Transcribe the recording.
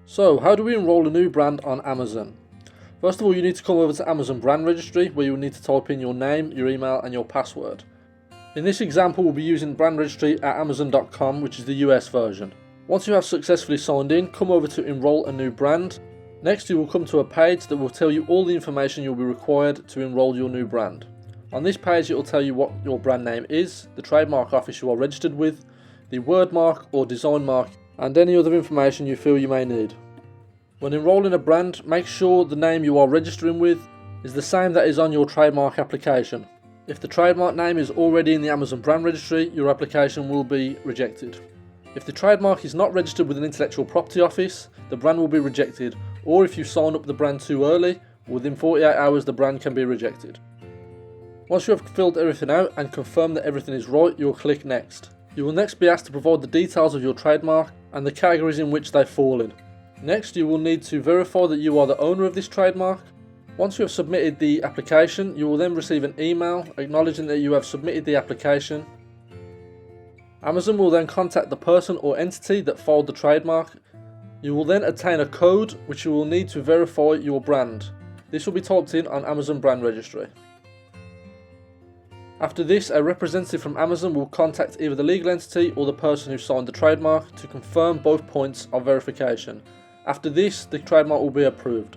So, how do we enroll a new brand on Amazon? First of all, you need to come over to Amazon Brand Registry, where you will need to type in your name, your email and your password. In this example, we'll be using Brand Registry at Amazon.com, which is the US version. Once you have successfully signed in, come over to Enroll a New Brand. Next, you will come to a page that will tell you all the information you'll be required to enroll your new brand. On this page, it will tell you what your brand name is, the trademark office you are registered with, the word mark or design mark, and any other information you feel you may need. When enrolling a brand, make sure the name you are registering with is the same that is on your trademark application. If the trademark name is already in the Amazon Brand Registry, your application will be rejected. If the trademark is not registered with an intellectual property office, the brand will be rejected, or if you sign up the brand too early, within 48 hours the brand can be rejected. Once you have filled everything out and confirmed that everything is right, you'll click Next. You will next be asked to provide the details of your trademark and the categories in which they fall in. Next, you will need to verify that you are the owner of this trademark. Once you have submitted the application, you will then receive an email acknowledging that you have submitted the application. Amazon will then contact the person or entity that filed the trademark. You will then obtain a code which you will need to verify your brand. This will be typed in on Amazon Brand Registry. After this, a representative from Amazon will contact either the legal entity or the person who signed the trademark to confirm both points of verification. After this, the trademark will be approved.